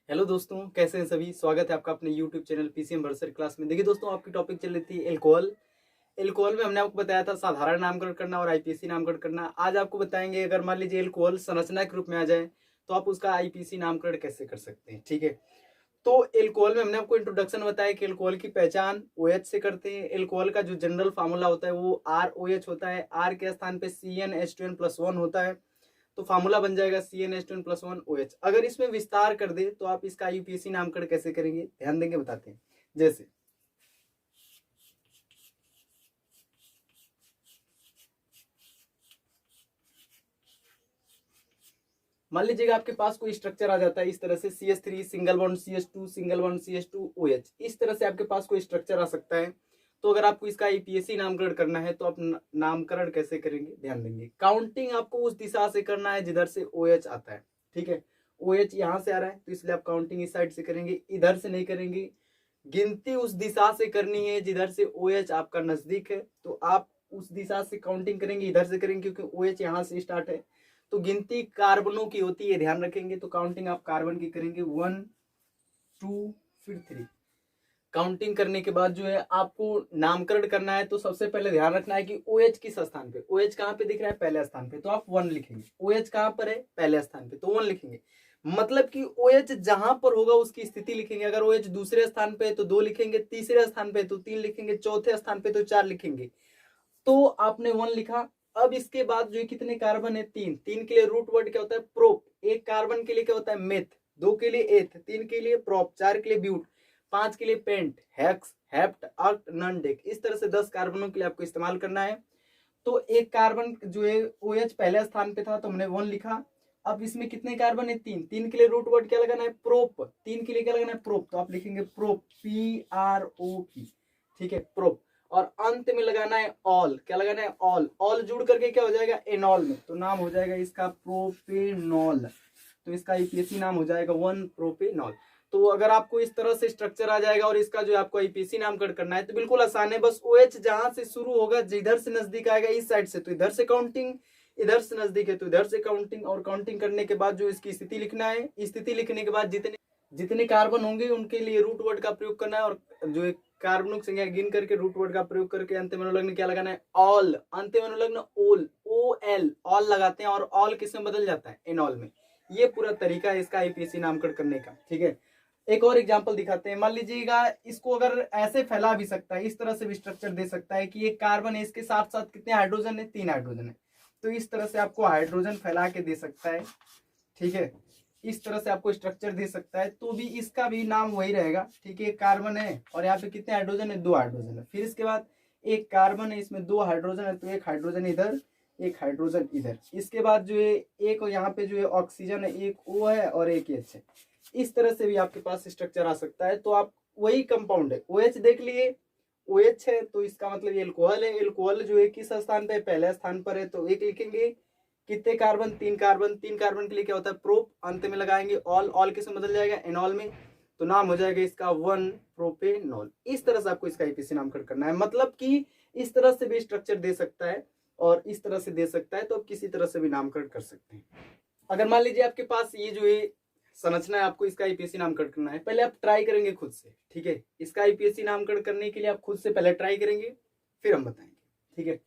Hello दोस्तों, कैसे हैं सभी। स्वागत है आपका अपने यूट्यूब चैनल पीसीएम वर्सर क्लास में। देखिए दोस्तों, आपकी टॉपिक चल रही थी एल्कोहल। एल्कोहल में हमने आपको बताया था साधारण नामकरण करना और आईपीसी नामकरण करना। आज आपको बताएंगे अगर मान लीजिए एल्कोहल संरचना के रूप में आ जाए तो आप उसका आईपीसी नामकरण कैसे कर सकते हैं। ठीक है, तो एल्कोहल में हमने आपको इंट्रोडक्शन बताया कि एल्कोहल की पहचान OH से करते हैं। एल्कोहल का जो जनरल फार्मूला होता है वो ROH होता है। R के स्थान पे CnH2n+1 होता है, तो फार्मूला बन जाएगा CnH2n+1OH। अगर इसमें विस्तार कर दे तो आप इसका यूपीएससी नामकरण कैसे करेंगे, ध्यान देंगे, बताते हैं। जैसे मान लीजिएगा आपके पास कोई स्ट्रक्चर आ जाता है इस तरह से CH3 single bond CH2 single bond CH2OH, इस तरह से आपके पास कोई स्ट्रक्चर आ सकता है। तो अगर आपको इसका यूपीएससी नामकरण करना है तो आप नामकरण कैसे करेंगे, ध्यान देंगे। काउंटिंग आपको उस दिशा से करना है जिधर से OH आता है। ठीक है, OH यहाँ से आ रहा है तो इसलिए आप काउंटिंग इस साइड से करेंगे, इधर से नहीं करेंगे। गिनती उस दिशा से करनी है जिधर से OH आपका नजदीक है, तो आप उस दिशा से काउंटिंग करेंगे, इधर से करेंगे क्योंकि OH यहाँ से स्टार्ट है। तो गिनती कार्बनों की होती है, ध्यान रखेंगे। तो काउंटिंग आप कार्बन की करेंगे 1 2 फिर 3। काउंटिंग करने के बाद जो है आपको नामकरण करना है, तो सबसे पहले ध्यान रखना है कि OH किस स्थान पे। OH कहाँ पे दिख रहा है, पहले स्थान पे, तो आप 1 लिखेंगे। OH कहाँ पर है, पहले स्थान पे, तो 1 लिखेंगे। मतलब कि OH जहां पर होगा उसकी स्थिति लिखेंगे। अगर OH दूसरे स्थान पे है तो 2 लिखेंगे, तीसरे स्थान पे तो 3 लिखेंगे, चौथे स्थान पे तो 4 लिखेंगे। तो आपने 1 लिखा। अब इसके बाद जो कितने कार्बन है, 3। 3 के लिए रूट वर्ड क्या होता है, प्रोप। एक कार्बन के लिए क्या होता है, मेथ। 2 के लिए एथ, 3 के लिए प्रोप, 4 के लिए ब्यूट, 5 के लिए pent, hex, hept, oct, non dec. इस तरह से 10 कार्बनों के लिए आपको इस्तेमाल करना है। तो एक कार्बन जो है OH पहले स्थान पे था तो हमने 1 लिखा। अब इसमें कितने कार्बन है, 3। 3 के लिए रूट वर्ड क्या लगाना है, प्रोप। 3 के लिए क्या लगाना है, प्रोप, तो आप लिखेंगे प्रोप, PROP। ठीक है, प्रोप। और अंत में लगाना है ऑल। क्या लगाना है, ऑल। ऑल जुड़ करके क्या हो जाएगा, एनॉल में, तो नाम हो जाएगा इसका प्रोपेनॉल। तो इसका यूपीएससी नाम हो जाएगा 1 प्रोपेनॉल। तो अगर आपको इस तरह से स्ट्रक्चर आ जाएगा और इसका जो आपको आईपीसी नामकरण करना है तो बिल्कुल आसान है। बस OH जहां से शुरू होगा, जिधर से नजदीक आएगा इस साइड से तो इधर से काउंटिंग, इधर से नजदीक है तो इधर से काउंटिंग। और काउंटिंग करने के बाद जो इसकी स्थिति लिखना है, स्थिति लिखने के बाद जितने जितने कार्बन होंगे उनके लिए रूट वर्ड का प्रयोग करना है। और जो कार्बनों की संख्या गिन करके रूट वर्ड का प्रयोग करके अंत में अनुलग्न क्या लगाना है, ऑल। अंत में अनुलग्न ओल, OL, ऑल लगाते हैं। और ऑल किसमें बदल जाता है, एनॉल में। ये पूरा तरीका है इसका आईपीसी नामकरण करने का। ठीक है, एक और एग्जांपल दिखाते हैं। मान लीजिएगा इसको अगर ऐसे फैला भी सकता है, इस तरह से भी स्ट्रक्चर दे सकता है कि एक कार्बन है, इसके साथ साथ कितने हाइड्रोजन है, 3 हाइड्रोजन है। तो इस तरह से आपको हाइड्रोजन फैला के दे सकता है। ठीक है, इस तरह से आपको स्ट्रक्चर दे सकता है, तो भी इसका भी नाम वही रहेगा। ठीक है, एक कार्बन है और यहाँ पे कितने हाइड्रोजन है, 2 हाइड्रोजन है। फिर इसके बाद एक कार्बन है, इसमें 2 हाइड्रोजन है, तो एक हाइड्रोजन इधर, एक हाइड्रोजन इधर। इसके बाद जो है एक यहाँ पे जो है ऑक्सीजन है, एक O है और एक H है। इस तरह से भी आपके पास स्ट्रक्चर आ सकता है। तो आप वही कंपाउंड है, OH देख लिए, OH है तो इसका मतलब ये एल्कोहल है। एल्कोहल जो है किस स्थान पे, पहले स्थान पर है, तो 1 लिखेंगे। कितने कार्बन, 3 कार्बन। 3 कार्बन के लिए क्या होता है, प्रोप। अंत में लगाएंगे ऑल, ऑल किसमें बदल जाएगा, एनॉल में, तो नाम हो जाएगा इसका 1 प्रोपेनॉल। इस तरह से आपको इसका आईपीसी नामकरण करना है। मतलब कि इस तरह से भी स्ट्रक्चर दे सकता है और इस तरह से दे सकता है, तो आप किसी तरह से भी नामकरण कर सकते हैं। अगर मान लीजिए आपके पास ये जो है संरचना है, आपको इसका आईपीएससी नामकरण करना है, पहले आप ट्राई करेंगे खुद से। ठीक है, इसका आईपीएससी नामकरण करने के लिए आप खुद से पहले ट्राई करेंगे, फिर हम बताएंगे। ठीक है,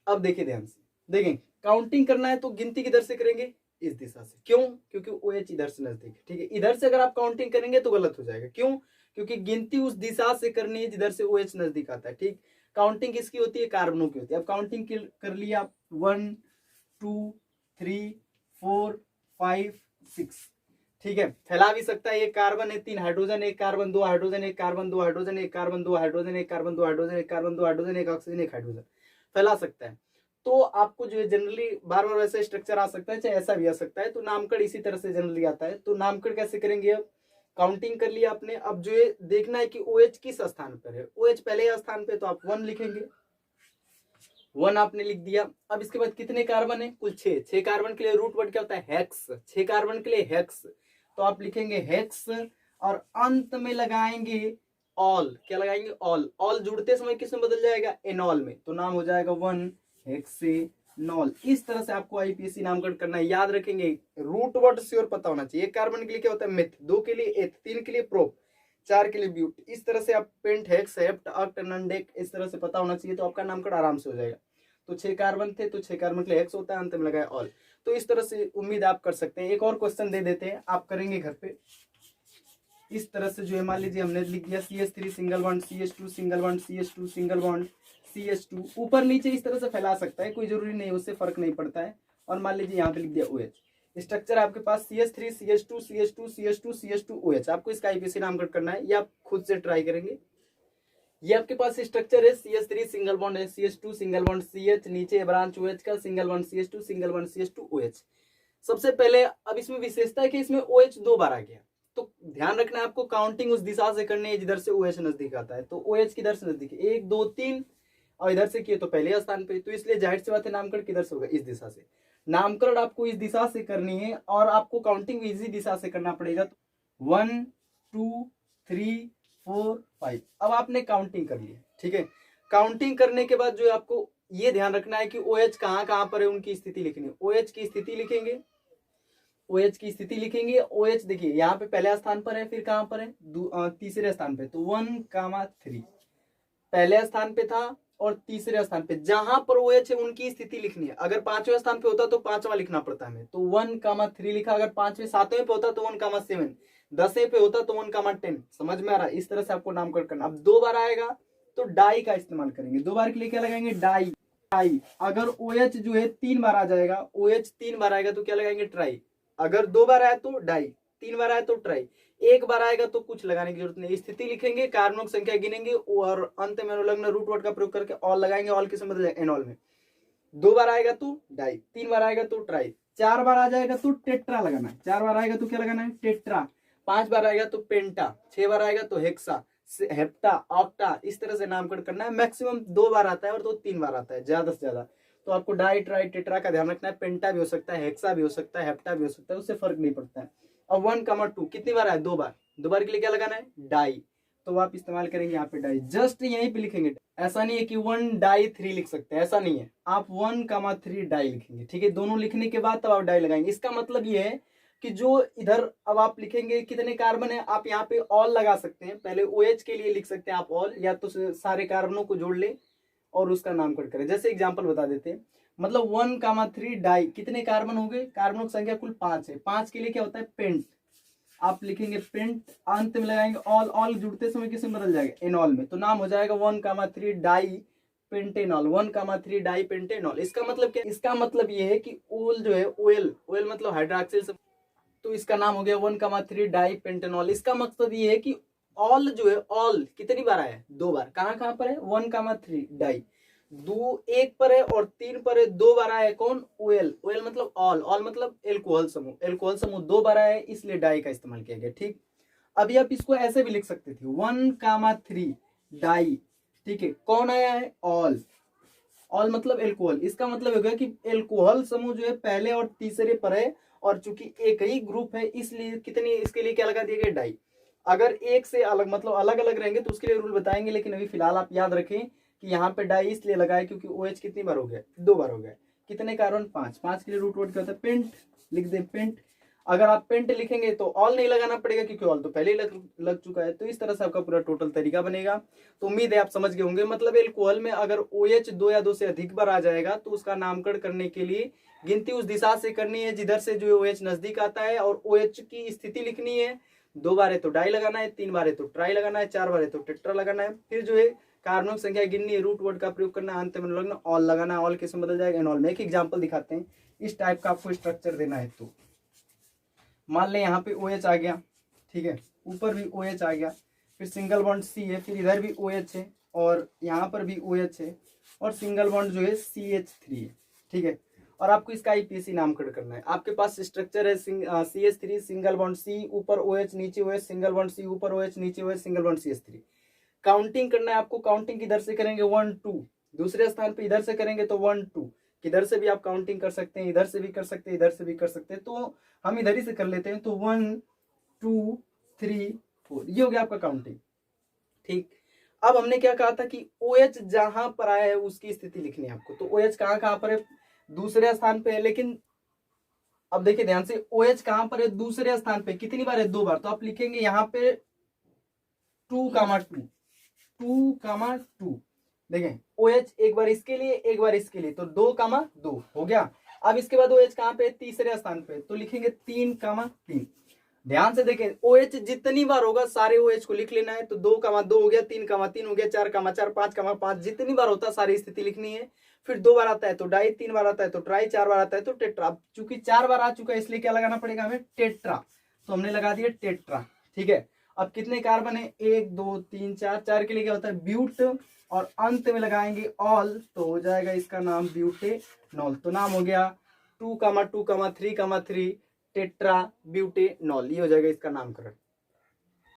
अब देखिए ध्यान से, देखें। काउंटिंग करना है तो गिनती किधर से करेंगे, इस दिशा से। क्यों, क्योंकि OH इधर से नजदीक है। ठीक है, इधर से अगर आप काउंटिंग करेंगे तो गलत हो जाएगा। क्यों, क्योंकि गिनती उस दिशा से करनी है जिधर से OH नजदीक आता है। ठीक, काउंटिंग किसकी होती है, कार्बनों की होती है। अब काउंटिंग कर लिया आप, 1 2 3 4 5 6। ठीक है, फैला भी सकता है। एक कार्बन है, 3 हाइड्रोजन, एक कार्बन, 2 हाइड्रोजन, एक कार्बन, 2 हाइड्रोजन, एक कार्बन, 2 हाइड्रोजन, एक कार्बन, 2 हाइड्रोजन, एक कार्बन, 2 हाइड्रोजन, एक ऑक्सीजन, एक हाइड्रोजन, फैला सकता है। तो आपको जो है जनरली बार बार वैसे स्ट्रक्चर आ सकता है, चाहे ऐसा भी आ सकता है। तो नामकरण इसी तरह से जनरली आता है। तो नामकरण कैसे करेंगे, अब काउंटिंग कर लिया आपने। अब जो है देखना है कि OH किस स्थान पर है। OH पहले स्थान पे, तो आप 1 लिखेंगे। 1 आपने लिख दिया। अब इसके बाद कितने कार्बन है, कुल 6। 6 कार्बन के लिए रूट वर्ड क्या होता है, हेक्स। 6 कार्बन के लिए हेक्स, तो आप लिखेंगे हेक्स। और अंत में लगाएंगे ऑल। क्या लगाएंगे, ऑल। ऑल जुड़ते समय किसमें बदल जाएगा, एनॉल में, तो नाम हो जाएगा 1 हेक्से नॉल। इस तरह से आपको आईपीएसी नामकरण करना है। याद रखेंगे, रूट वर्ड श्योर पता होना चाहिए। एक कार्बन के लिए क्या होता है मिथ, 2 के लिए एथ, 3 के लिए प्रोप, 4 के लिए ब्यूट। इस तरह से आप पेंट, हेक्स, हेप्ट, ऑक्ट, नॉनडेक इस तरह से पता होना चाहिए, तो आपका नामकरण आराम से हो जाएगा। तो 6 कार्बन थे तो 6 कार्बन के लिए हेक्स होता है, अंत में लगाए ऑल। तो इस तरह से उम्मीद आप कर सकते हैं। एक और क्वेश्चन दे देते हैं, आप करेंगे घर पे। इस तरह से जो है मान लीजिए हमने लिख दिया CH3 single bond, CH2 single bond, CH2 single bond, CH2 ऊपर नीचे इस तरह से फैला सकता है, कोई जरूरी नहीं, उससे फर्क नहीं पड़ता है। और मान लीजिए यहाँ पे लिख दिया OH। स्ट्रक्चर आपके पास CH3 CH2 CH2 CH2 CH2 OH। आपको इसका आईपीएसी नामकरण करना है, ये आप खुद से ट्राई करेंगे। ये आपके पास स्ट्रक्चर है, CH3 सिंगल बॉन्ड है, CH2 सिंगल बॉन्ड CH, नीचे ब्रांच OH का single bond CH2 single bond CH2 OH। सबसे पहले अब इसमें विशेषता है कि इसमें OH 2 बार आ गया, तो ध्यान रखना है आपको काउंटिंग उस दिशा से करनी है जिधर से OH नजदीक आता है। तो OH किधर से नजदीक है, 1 2 3, और इधर से किए तो पहले स्थान पे, तो इसलिए जाहिर सी बात है नामकरण किधर से होगा, इस दिशा से। नामकरण आपको इस दिशा से करनी है और आपको काउंटिंग भी इसी दिशा से करना पड़ेगा। 1 2 3 4 5। अब आपने काउंटिंग कर ली, ठीक है। काउंटिंग करने के बाद जो है आपको ये ध्यान रखना है कि OH कहाँ कहाँ पर है, उनकी स्थिति लिखनी है। OH की स्थिति लिखेंगे, OH की स्थिति लिखेंगे। OH देखिए यहाँ पे पहले स्थान पर है, फिर कहां पर है, तीसरे स्थान पे। तो 1,3 पहले स्थान पे था और तीसरे स्थान पे। जहां पर OH है उनकी स्थिति लिखनी है। अगर 5वें स्थान पे होता तो 5वां लिखना पड़ता है, तो 1,3 लिखा। अगर 5वें 7वें पे होता तो 1,7, 10वें पे होता तो 1,10। समझ में आ रहा है? इस तरह से आपको नामकरण करना। अब 2 बार आएगा तो डाई का इस्तेमाल करेंगे। 2 बार के लिए क्या लगाएंगे, डाई। डाई। अगर OH जो है 3 बार आ जाएगा, OH 3 बार आएगा तो क्या लगाएंगे, ट्राई। अगर 2 बार आया तो डाई, 3 बार आया तो ट्राई, 1 बार आएगा तो कुछ लगाने की जरूरत नहीं। स्थिति लिखेंगे, कार्बनों की संख्या गिनेंगे और अंत में अनुलग्न रूट वर्ड का प्रयोग करके ऑल लगाएंगे। ऑल किस में बदल, एनॉल में। 2 बार आएगा तो डाई, 3 बार आएगा तो ट्राई, 4 बार आ जाएगा तो टेट्रा लगाना है। 4 बार आएगा तो क्या लगाना है, टेट्रा। 5 बार आएगा तो पेंटा, 6 बार आएगा तो हेक्सा, हेप्टा, ऑक्टा। इस तरह से नामकरण करना है। मैक्सिमम 2 बार आता है और 2-3 बार आता है, ज्यादा से ज्यादा। तो आपको डाई, ट्राई, टेट्रा का ध्यान रखना है। पेंटा भी हो सकता है, हेक्सा भी हो सकता है, हेप्टा भी हो सकता है, उससे फर्क नहीं पड़ता है। और 1,2 कितनी बार है, 2 बार। 2 बार के लिए क्या लगाना है, डाई। तो आप इस्तेमाल करेंगे यहाँ पे डाई, जस्ट यहीं पे लिखेंगे। ऐसा नहीं है कि 1 डाई 3 लिख सकते हैं, ऐसा नहीं है। आप 1,3 डाई लिखेंगे, ठीक है। दोनों लिखने के बाद तब आप डाई लगाएंगे। इसका मतलब ये है कि जो इधर अब आप लिखेंगे कितने कार्बन है, आप यहाँ पे ऑल लगा सकते हैं। पहले OH के लिए लिख सकते हैं आप ऑल, या तो सारे कार्बनों को जोड़ ले और उसका नामकरण करें। जैसे एग्जांपल बता देते हैं, मतलब 1,3 डाई, कितने कार्बन हो गए, कार्बनों की संख्या कुल 5 है। 5 के लिए क्या होता है, पेंट। आप लिखेंगे पेंट, अंत में लगाएंगे ऑल। ऑल जुड़ते समय किस में बदल जाएगा, एनॉल में। तो नाम हो जाएगा 1,3 डाई पेंटेनॉल। 1,3 die pentanol. इसका मतलब क्या, इसका मतलब ये है कि ओल जो है, ओएल, ओएल मतलब हाइड्रोक्सिल, तो इसका नाम हो गया 1,3 डाई पेंटेनॉल। इसका मकसद ये है कि ऑल जो है, ऑल कितनी बार आया, 2 बार। कहां कहां पर है, 1,3 डाई, 2 1 पर है और 3 पर है, 2 बार आया है। कौन, ओएल। ओएल मतलब ऑल, ऑल मतलब एल्कोहल समूह। एल्कोहल समूह 2 बार आया है, इसलिए डाई का इस्तेमाल किया गया, ठीक। अभी आप इसको ऐसे भी लिख सकते थे, 1,3 डाई, ठीक है। कौन आया है, ऑल। ऑल मतलब एल्कोहल। इसका मतलब हो गया कि एल्कोहल समूह जो है पहले और तीसरे पर है, और चूंकि एक ही ग्रुप है इसलिए कितनी, इसके लिए क्या लगा दिया गया, डाई। अगर एक से अलग मतलब अलग अलग रहेंगे तो उसके लिए रूल बताएंगे, लेकिन अभी फिलहाल आप याद रखें कि यहाँ पे डाई इसलिए लगाए क्योंकि OH कितनी बार हो गया, 2 बार हो गया। कितने कार्बन, 5। 5 के लिए रूट वर्ड क्या होता है, पेंट। लिख दे पेंट। अगर आप पेंट लिखेंगे तो ऑल नहीं लगाना पड़ेगा क्योंकि ऑल तो पहले ही लग चुका है। तो इस तरह से आपका पूरा टोटल तरीका बनेगा। तो उम्मीद है आप समझ गए होंगे। मतलब एल्कोहल में अगर OH 2 या 2 से अधिक बार आ जाएगा तो उसका नामकरण करने के लिए गिनती उस दिशा से करनी है जिधर से जो OH नजदीक आता है, और OH की स्थिति लिखनी है। 2 बार है तो डाई लगाना है, 3 बार है तो ट्राई लगाना है, 4 बार है तो टेट्रा लगाना है। फिर जो है कार्बनों की संख्या गिननी है, रूट वर्ड का प्रयोग करना है, अंत में लगना ऑल लगाना है। ऑल किस में बदल जाएगा, एनॉल में। एक एग्जाम्पल दिखाते हैं, इस टाइप का आपको स्ट्रक्चर देना है। तो मान लें यहाँ पे OH आ गया, ठीक है, ऊपर भी OH आ गया, फिर सिंगल बॉन्ड C है, फिर इधर भी OH है और यहाँ पर भी OH है, और सिंगल बॉन्ड जो है CH3 है, ठीक है। और आपको इसका आईपीएसी नामकरण करना है। आपके पास स्ट्रक्चर है CH3 सिंगल बॉन्ड C, ऊपर OH नीचे OH, सिंगल बॉन्ड C, ऊपर OH नीचे OH, single bond CH3। Counting करना है आपको। काउंटिंग किधर से करेंगे, 1 2। दूसरे स्थान पे इधर से करेंगे तो 1 2। किधर से भी आप काउंटिंग कर सकते हैं, इधर से भी कर सकते हैं, इधर से भी कर सकते हैं। तो हम इधर ही से कर लेते हैं। तो 1 2 3 4, ये हो गया आपका काउंटिंग, ठीक। अब हमने क्या कहा था कि OH जहां पर आया है उसकी स्थिति लिखनी है आपको। तो OH कहां कहां पर है, दूसरे स्थान पे है। लेकिन अब देखिए ध्यान से, OH कहां पर है, दूसरे स्थान पे। कितनी बार है, 2 बार। तो आप लिखेंगे यहाँ पे 2,2 2,2। देखें OH एक बार इसके लिए, एक बार इसके लिए, तो 2,2 हो गया। अब इसके बाद OH कहां पे, तीसरे स्थान पे, तो लिखेंगे 3,3। ध्यान से देखें, OH जितनी बार होगा सारे OH को लिख लेना है। तो 2,2 हो गया, 3,3 हो गया, 4,4, 5,5, जितनी बार होता है सारी स्थिति लिखनी है। फिर 2 बार आता है तो डाई, 3 बार आता है तो ट्राई, 4 बार आता है तो टेट्रा। चूंकि 4 बार आ चुका है इसलिए क्या लगाना पड़ेगा हमें, टेट्रा। तो हमने लगा दिया टेट्रा, ठीक है। अब कितने कार्बन है, 1 2 3 4। 4 के लिए क्या होता है, ब्यूट, और अंत में लगाएंगे ऑल, तो हो जाएगा इसका नाम ब्यूटेनॉल। तो नाम हो गया 2,2,3,3 टेट्रा ब्यूटेनॉल, ये हो जाएगा इसका नामकरण।